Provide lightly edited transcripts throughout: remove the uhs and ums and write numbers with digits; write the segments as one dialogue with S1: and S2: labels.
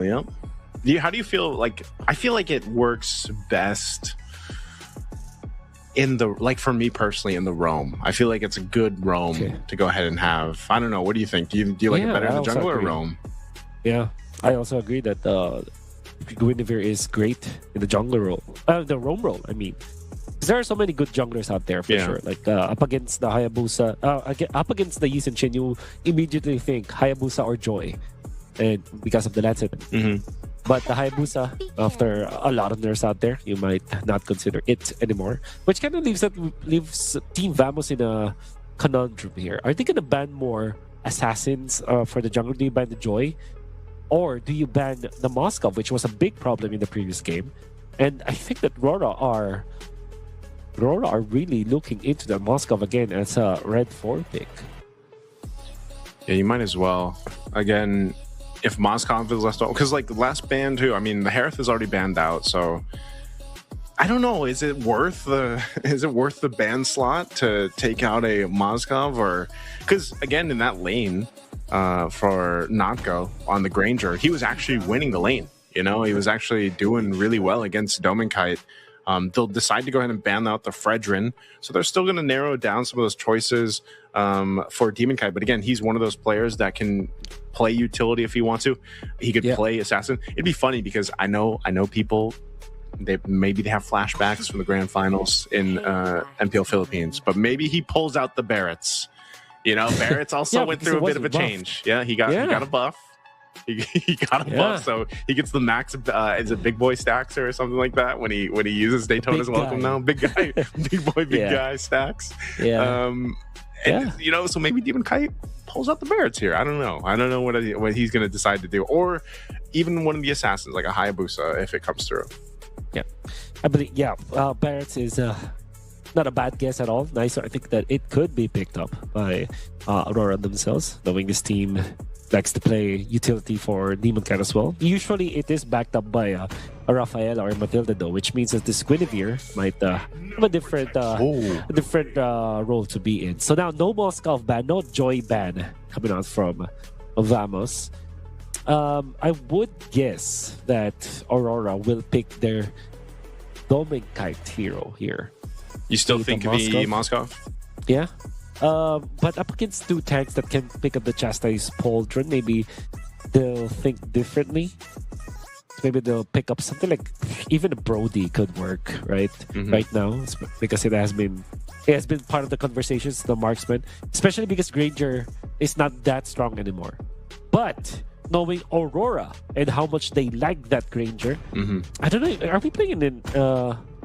S1: Yeah. How do you feel? Like, I feel like it works best in the, like, for me personally, in the roam. I feel like it's a good roam to go ahead and have. I don't know. What do you think? Do you like it better in the jungle or roam?
S2: Yeah, I also agree that Guinevere is great in the jungler role. The roam role, I mean. There are so many good junglers out there for sure. Like up against the Hayabusa, up against the Yi Sun-shin, you immediately think Hayabusa or Joy, and because of the Lancet. But the Hayabusa, after a lot of nerfs out there, you might not consider it anymore. Which kind of leaves Team Vamos in a conundrum here. Are they going to ban more assassins for the jungle? Do you ban the Joy, or do you ban the Moskov, which was a big problem in the previous game? And I think that AURORA are really looking into the Moskov again as a red 4 pick.
S1: Yeah, you might as well. Again, if Moskov is left, because like the last ban too, I mean, the Harith is already banned out, so I don't know. Is it worth the ban slot to take out a Moskov? Or because again, in that lane for Notco on the Granger, he was actually winning the lane. You know, he was actually doing really well against Dominkite. They'll decide to go ahead and ban out the Fredrin, so they're still going to narrow down some of those choices for Demonkite. But again, he's one of those players that can play utility if he wants to. He could play assassin. It'd be funny because I know people, they have flashbacks from the grand finals in MPL Philippines, but maybe he pulls out the Barretts. You know, Barretts also went through a bit of a change. Yeah, he got a buff. He got a buff, so he gets the max. Is it big boy stacks or something like that when he uses Daytona's Welcome now? Big guy, big boy, big guy stacks. And you know, so maybe Demon Kite pulls out the Barretts here. I don't know what he's going to decide to do, or even one of the assassins like a Hayabusa if it comes through.
S2: Yeah, I believe. Yeah, Barretts is not a bad guess at all. Nice. I think that it could be picked up by AURORA themselves, knowing this team likes to play utility for Demon Cat as well. Usually it is backed up by a Rafaela or Matilda though, which means that this Guinevere might have a different role to be in. So now no Moskov ban, no Joy ban coming out from Vamos. I would guess that AURORA will pick their Dominkite hero here.
S1: You still think it'd be Moskov?
S2: Yeah. But up against two tanks that can pick up the Chastise Pauldron, maybe they'll think differently. Maybe they'll pick up something like even a Brody could work, right? Right now, because it has been part of the conversations, the marksman, especially because Granger is not that strong anymore. But knowing AURORA and how much they like that Granger, I don't know. Are we playing in?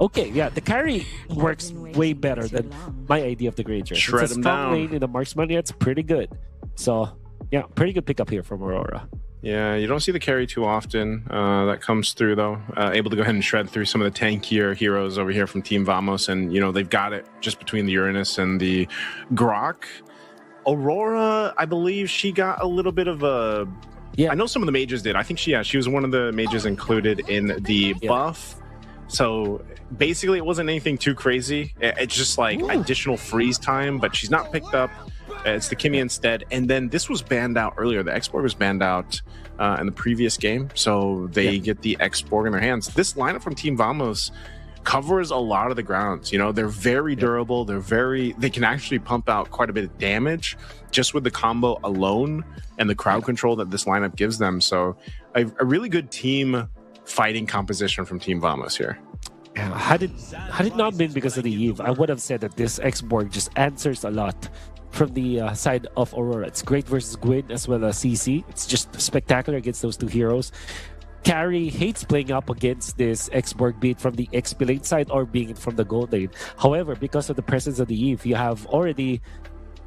S2: Okay, yeah, the carry works way better than my idea of the Granger.
S1: Shred
S2: it's a
S1: him
S2: strong
S1: down.
S2: lane in the marksman. Yeah, it's pretty good. So, yeah, pretty good pickup here from AURORA.
S1: Yeah, you don't see the carry too often. That comes through, though. Able to go ahead and shred through some of the tankier heroes over here from Team Vamos. And, you know, they've got it just between the Uranus and the Grok. AURORA, I believe she got a little bit of a... Yeah. I know some of the mages did. I think she was one of the mages included in the buff. So basically, it wasn't anything too crazy. It's just like additional freeze time, but she's not picked up. It's the Kimmy instead. And then this was banned out earlier. The X-Borg was banned out in the previous game. So they get the X-Borg in their hands. This lineup from Team Vamos covers a lot of the grounds. You know, they're very durable. They can actually pump out quite a bit of damage just with the combo alone and the crowd control that this lineup gives them. So a really good team fighting composition from Team Vamos here.
S2: Yeah, had it not been because of the Eve, I would have said that this X-Borg just answers a lot from the side of AURORA. It's great versus Gwyn as well as CC. It's just spectacular against those two heroes. Carry hates playing up against this X-Borg, be it from the XP lane side or being from the gold lane. However, because of the presence of the Eve, you have already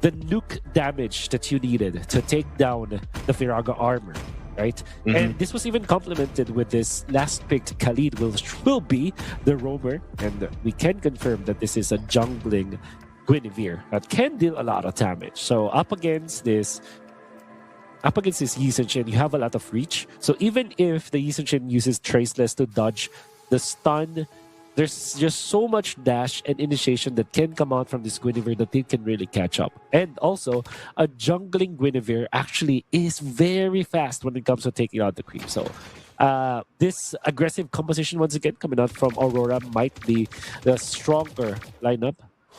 S2: the nuke damage that you needed to take down the Firaga armor. Right, and this was even complemented with this last picked Khalid, which will be the roamer, and we can confirm that this is a jungling Guinevere that can deal a lot of damage. So up against this Yi Sun-shin, you have a lot of reach. So even if the Yi Sun-shin uses Traceless to dodge the stun there's just so much dash and initiation that can come out from this Guinevere that they can really catch up. And also, a jungling Guinevere actually is very fast when it comes to taking out the creep. So this aggressive composition, once again, coming out from Aurora might be the stronger lineup.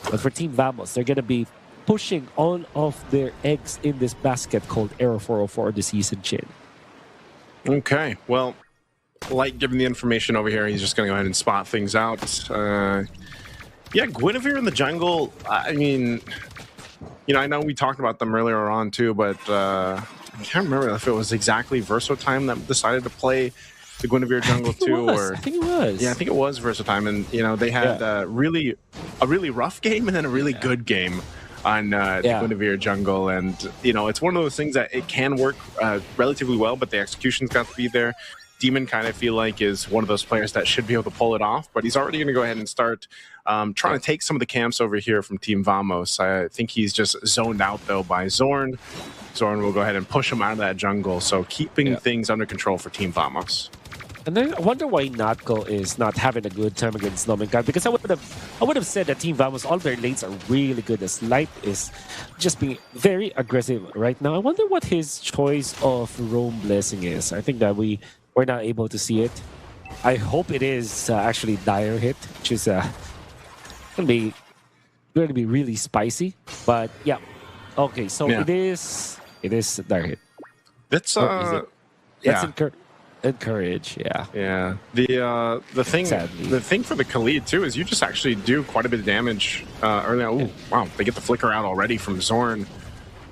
S2: But for Team Vamos, they're going to be pushing all of their eggs in this basket called Aero 404 this season, Chin.
S1: Okay, well, like giving the information over here, he's just going to go ahead and spot things out. Yeah, Guinevere in the jungle, I mean, you know, I know we talked about them earlier on too, but I can't remember if it was exactly Versotime that decided to play the Guinevere jungle too, or
S2: I think it was.
S1: Yeah, I think it was Versotime, and you know they had a really rough game and then a really good game on the Guinevere jungle, and you know it's one of those things that it can work relatively well, but the execution's got to be there. Demon kind of feel like is one of those players that should be able to pull it off, but he's already going to go ahead and start trying to take some of the camps over here from Team Vamos. I think he's just zoned out though by Zorn. Zorn will go ahead and push him out of that jungle, so keeping things under control for Team Vamos.
S2: And then I wonder why Natko is not having a good time against Nomenkite, because I would have said that Team Vamos, all their lanes are really good, as Light is just being very aggressive right now. I wonder what his choice of Roam Blessing is. I think that we're not able to see it. I hope it is actually Dire Hit, which is going to be really spicy. But yeah, okay, so it is Dire Hit.
S1: That's
S2: Encourage, yeah.
S1: Yeah. The thing for the Khalid too is you just actually do quite a bit of damage early on. Ooh, wow, they get the flicker out already from Zorn.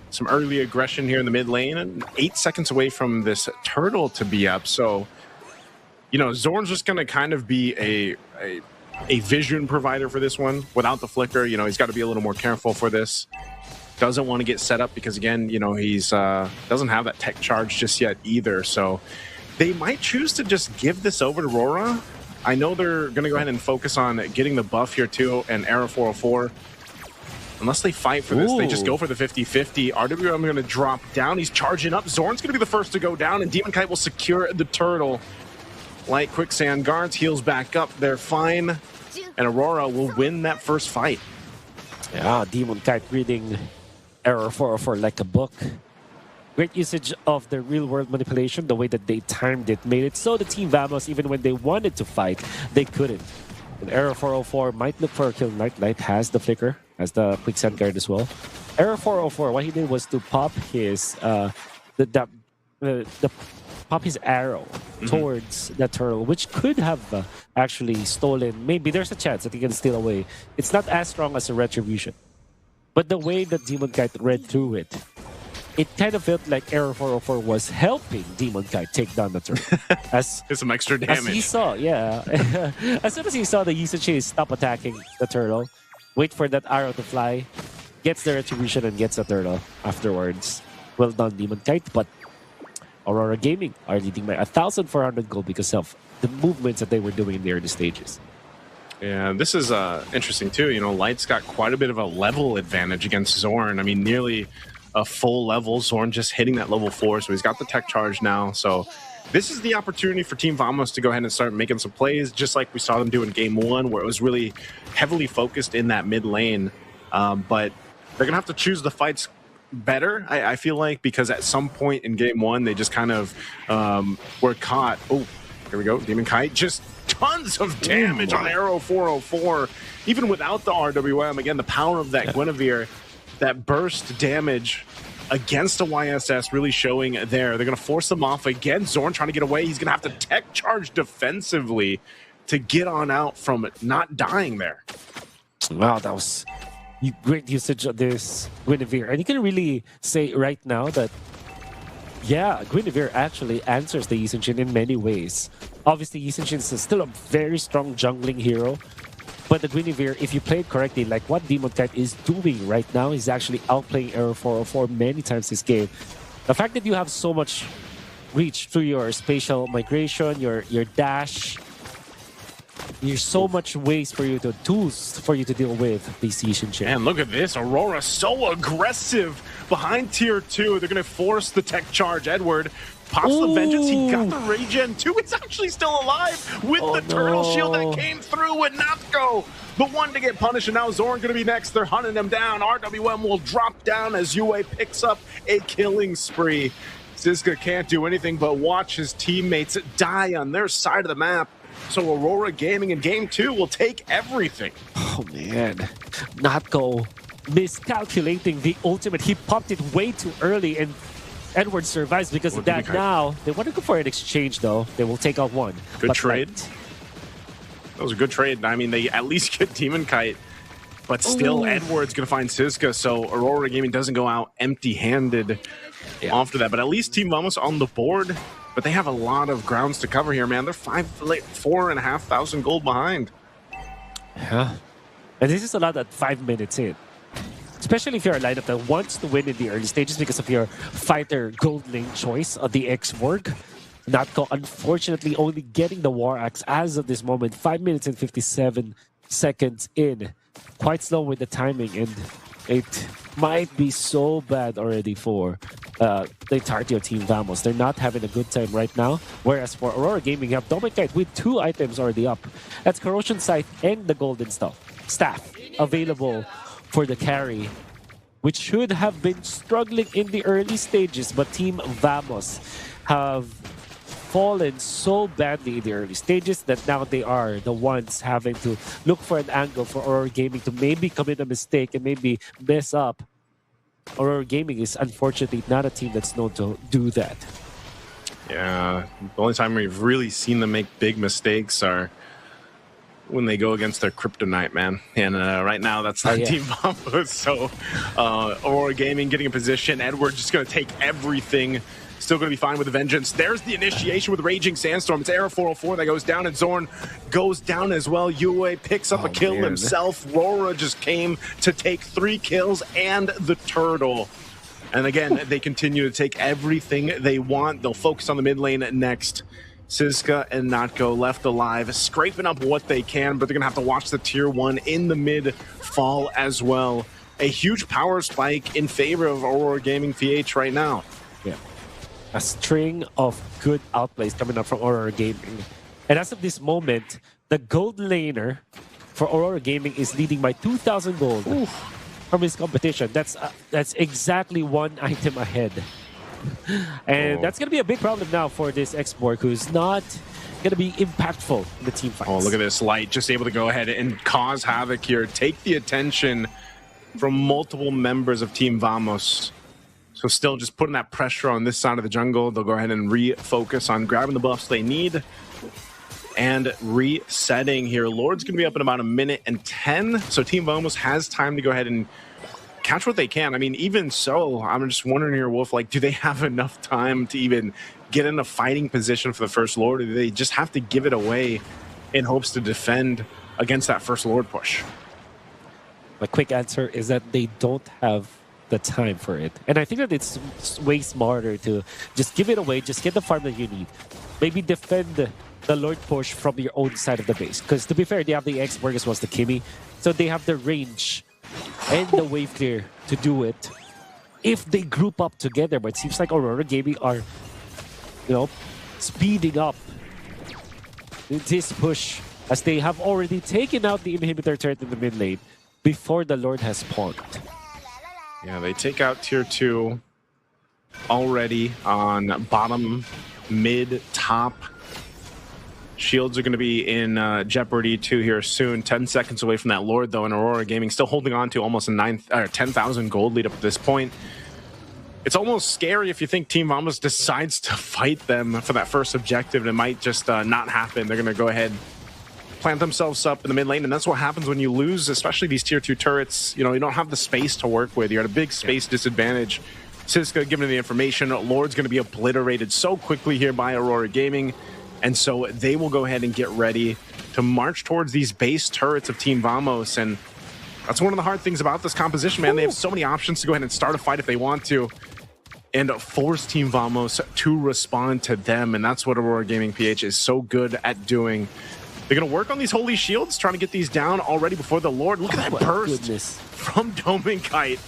S1: Some early aggression here in the mid lane, and 8 seconds away from this turtle to be up. So, you know, Zorn's just gonna kind of be a vision provider for this one. Without the flicker, you know, he's got to be a little more careful for this. Doesn't want to get set up because again, you know, he's doesn't have that tech charge just yet either. So they might choose to just give this over to Aurora. I know they're going to go ahead and focus on getting the buff here too, and Aero 404. Unless they fight for this, they just go for the 50-50. RWM going to drop down. He's charging up. Zorn's going to be the first to go down, and Demon Kite will secure the turtle. Light Quicksand guards, heals back up. They're fine, and Aurora will win that first fight.
S2: Yeah, Demon Kite reading Aero 404 like a book. Great usage of the real-world manipulation, the way that they timed it, made it so the Team Vamos, even when they wanted to fight, they couldn't. And Aero 404 might look for a kill. Light has the flicker, has the quicksand guard as well. Aero 404, what he did was to pop his pop his arrow towards the turtle, which could have actually stolen. Maybe there's a chance that he can steal away. It's not as strong as a retribution, but the way that Demon Kite read through it, it kind of felt like Aero 404 was helping Demon Kite take down the turtle. As
S1: some extra damage.
S2: As he saw, as soon as he saw the Yisachi stop attacking the turtle, wait for that arrow to fly, gets the retribution and gets the turtle afterwards. Well done, Demon Kite, but Aurora Gaming are leading by 1,400 gold because of the movements that they were doing in the early stages.
S1: Yeah, this is interesting too. You know, Light's got quite a bit of a level advantage against Zorn. I mean, nearly a full level. Zorn just hitting that level 4, so he's got the tech charge now. So this is the opportunity for Team Vamos to go ahead and start making some plays, just like we saw them do in Game 1, where it was really heavily focused in that mid lane. But they're going to have to choose the fights better, I feel like, because at some point in Game 1, they just kind of were caught. Oh, here we go. Demon Kite, just tons of damage on Aero 404, even without the RWM. Again, the power of that Guinevere, that burst damage against a YSS really showing there. They're going to force them off again. Zorn trying to get away. He's going to have to tech charge defensively to get on out from not dying there.
S2: Wow, that was great usage of this Guinevere. And you can really say right now that, yeah, Guinevere actually answers the Yisanchin in many ways. Obviously, Yisanchin is still a very strong jungling hero. But the Guinevere, if you play it correctly, like what Demon Kite is doing right now, is actually outplaying Aero 404 many times this game. The fact that you have so much reach through your spatial migration, your dash, there's so much ways for you to tools for you to deal with these Yisanchin.
S1: And look at this, Aurora so aggressive behind tier 2. They're going to force the tech charge. Edward Pops the Vengeance. He got the regen too. He's actually still alive with the turtle shield that came through with Natsuko. The one to get punished, and now Zorn gonna be next. They're hunting him down. RWM will drop down as Yue picks up a killing spree. Siska can't do anything but watch his teammates die on their side of the map. So Aurora Gaming in game 2 will take everything.
S2: Oh man, Natko miscalculating the ultimate. He popped it way too early, and Edward survives because of that. Now they want to go for an exchange though. They will take out one.
S1: Good trade. That was a good trade. I mean, they at least get Demon Kite, but still Edward's going to find Siska, so Aurora Gaming doesn't go out empty-handed after that. But at least Team Vamos on the board, but they have a lot of grounds to cover here, man. They're 4,500 gold behind.
S2: Yeah. And this is a lot at 5 minutes in. Especially if you're a lineup that wants to win in the early stages because of your fighter gold lane choice of the X-Borg. Natko, unfortunately, only getting the War Axe as of this moment. 5 minutes and 57 seconds in. Quite slow with the timing, and it might be so bad already for the entirety of Team Vamos. They're not having a good time right now. Whereas for Aurora Gaming, you have Domikite with 2 items already up. That's Corrosion Scythe and the Golden Staff available for the carry, which should have been struggling in the early stages, but Team Vamos have fallen so badly in the early stages that now they are the ones having to look for an angle for Aurora Gaming to maybe commit a mistake and maybe mess up. Aurora Gaming is unfortunately not a team that's known to do that.
S1: Yeah, the only time we've really seen them make big mistakes are when they go against their Kryptonite, man. And right now, that's not Team Vamos. So Aurora Gaming getting a position. Edward just going to take everything. Still going to be fine with the Vengeance. There's the initiation with Raging Sandstorm. It's Era 404 that goes down, and Zorn goes down as well. Yue picks up a kill himself. Rora just came to take 3 kills and the turtle. And again, they continue to take everything they want. They'll focus on the mid lane next. Siska and Natko left alive, scraping up what they can, but they're going to have to watch the tier 1 in the mid fall as well. A huge power spike in favor of Aurora Gaming PH right now.
S2: Yeah. A string of good outplays coming up from Aurora Gaming. And as of this moment, the gold laner for Aurora Gaming is leading by 2,000 gold from his competition. That's exactly 1 item ahead. And that's going to be a big problem now for this X-Borg, who's not going to be impactful in the team fights.
S1: Oh, look at this. Light just able to go ahead and cause havoc here. Take the attention from multiple members of Team Vamos. So still just putting that pressure on this side of the jungle. They'll go ahead and refocus on grabbing the buffs they need and resetting here. Lord's going to be up in about 1 minute and 10. So Team Vamos has time to go ahead and catch what they can. I mean, even so, I'm just wondering here, Wolf, like, do they have enough time to even get in a fighting position for the first Lord, or do they just have to give it away in hopes to defend against that first Lord push?
S2: My quick answer is that they don't have the time for it. And I think that it's way smarter to just give it away, just get the farm that you need. Maybe defend the Lord push from your own side of the base. Because to be fair, they have the X-Borg as well as the Kimi. So they have the range and the wave clear to do it if they group up together. But it seems like Aurora Gaming are, you know, speeding up this push as they have already taken out the inhibitor turret in the mid lane before the Lord has spawned.
S1: Yeah, they take out tier 2 already on bottom, mid, top. Shields are going to be in jeopardy too here soon. 10 seconds away from that Lord, though, and Aurora Gaming still holding on to almost a 10,000 gold lead up at this point. It's almost scary if you think Team Vamos decides to fight them for that first objective, and it might just not happen. They're going to go ahead, plant themselves up in the mid lane, and that's what happens when you lose, especially these tier 2 turrets. You know, you don't have the space to work with. You're at a big space disadvantage. Siska giving the information. Lord's going to be obliterated so quickly here by Aurora Gaming. And so they will go ahead and get ready to march towards these base turrets of Team Vamos. And that's one of the hard things about this composition, man. They have so many options to go ahead and start a fight if they want to, and force Team Vamos to respond to them. And that's what Aurora Gaming PH is so good at doing. They're going to work on these holy shields, trying to get these down already before the Lord. Look at that burst from Domikite.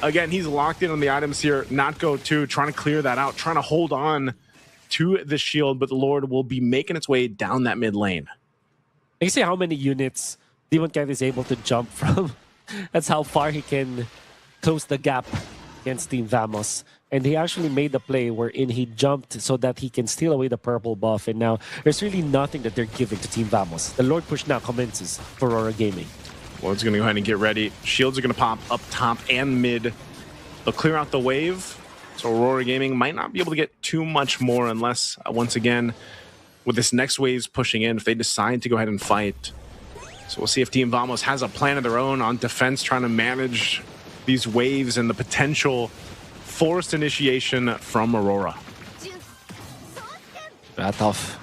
S1: Again, he's locked in on the items here. Natko too, trying to clear that out, trying to hold on to the shield, but the Lord will be making its way down that mid lane.
S2: I can see how many units Demon Knight is able to jump from. That's how far he can close the gap against Team Vamos. And he actually made the play wherein he jumped so that he can steal away the purple buff. And now there's really nothing that they're giving to Team Vamos. The Lord push now commences for AURORA Gaming.
S1: Lord's going to go ahead and get ready. Shields are going to pop up top and mid. They'll clear out the wave. So AURORA Gaming might not be able to get too much more unless, once again, with this next wave's pushing in, if they decide to go ahead and fight. So we'll see if Team Vamos has a plan of their own on defense, trying to manage these waves and the potential forced initiation from AURORA.
S2: That tough.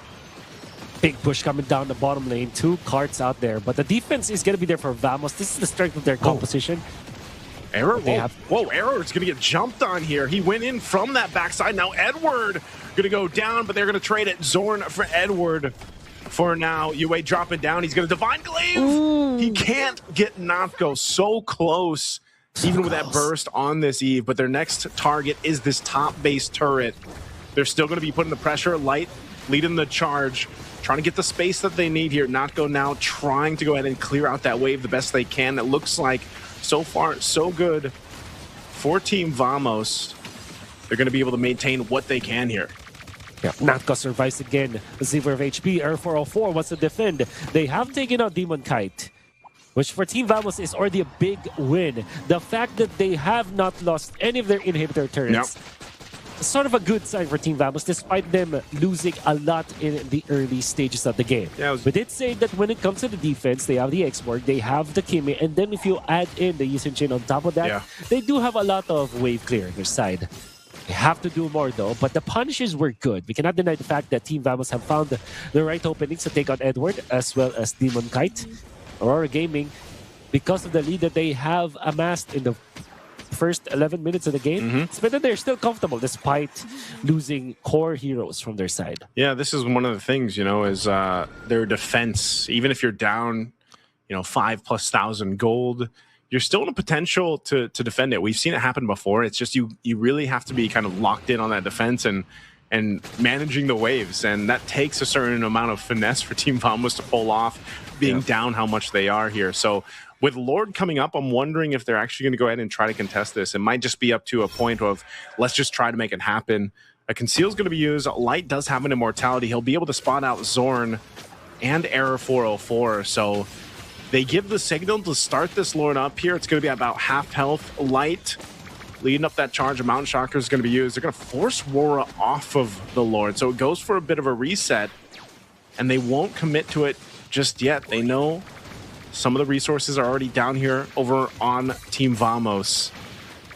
S2: Big push coming down the bottom lane. 2 carts out there, but the defense is going to be there for Vamos. This is the strength of their composition.
S1: Error? Whoa, Error's going to get jumped on here. He went in from that backside. Now Edward going to go down, but they're going to trade it. Zorn for Edward for now. Yue dropping down. He's going to Divine Glaive. Ooh. He can't get Natko. So close. Even with that burst on this Eve, but their next target is this top base turret. They're still going to be putting the pressure. Light leading the charge, trying to get the space that they need here. Natko now trying to go ahead and clear out that wave the best they can. It looks like so far so good for Team Vamos. They're going to be able to maintain what they can here.
S2: Yeah, Natko survives again. The Zivor of HP, R404 wants to defend. They have taken out Demon Kite, which for Team Vamos is already a big win. The fact that they have not lost any of their inhibitor turrets is sort of a good sign for Team Vamos, despite them losing a lot in the early stages of the game.
S1: Yeah,
S2: we did say that when it comes to the defense, they have the X-Borg, they have the Kimi, and then if you add in the Yisun Chain on top of that, they do have a lot of wave clear on their side. They have to do more though, but the punishes were good. We cannot deny the fact that Team Vamos have found the right openings to take on Edward as well as Demon Kite. AURORA Gaming, because of the lead that they have amassed in the first 11 minutes of the game, it's been that they're still comfortable despite losing core heroes from their side.
S1: Yeah, this is one of the things, you know, is their defense. Even if you're down, you know, 5,000+ gold, you're still in a potential to defend it. We've seen it happen before. It's just you really have to be kind of locked in on that defense and managing the waves, and that takes a certain amount of finesse for Team Vamos to pull off, being down how much they are here. So with Lord coming up, I'm wondering if they're actually going to go ahead and try to contest this. It might just be up to a point of, let's just try to make it happen. A Conceal's going to be used. Light does have an Immortality. He'll be able to spot out Zorn and Error 404. So they give the signal to start this Lord up here. It's going to be about half health. Light leading up that charge. A Mountain Shocker is going to be used. They're going to force Wora off of the Lord. So it goes for a bit of a reset, and they won't commit to it just yet. They know some of the resources are already down here over on Team Vamos.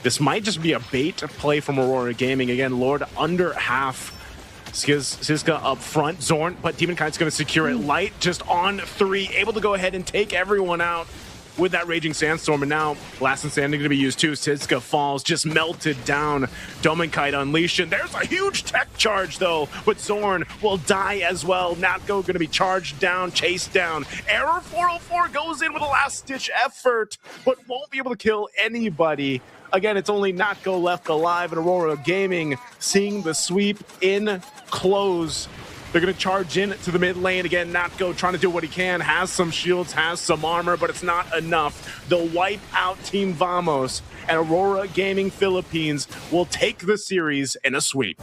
S1: This might just be a bait play from AURORA Gaming. Again, Lord under half. Skiska up front. Zorn, but Demon Kite's going to secure it. Light just on 3, able to go ahead and take everyone out with that Raging Sandstorm. And now Last and Standing going to be used too. Skiska falls, just melted down. Demon Kite unleashed. And there's a huge tech charge though, but Zorn will die as well. Natko going to be charged down, chased down. Error 404 goes in with a last-ditch effort, but won't be able to kill anybody. Again, it's only Natko left alive, and AURORA Gaming seeing the sweep in close. They're going to charge in to the mid lane again. Natko trying to do what he can. Has some shields, has some armor, but it's not enough. They'll wipe out Team Vamos, and AURORA Gaming Philippines will take the series in a sweep.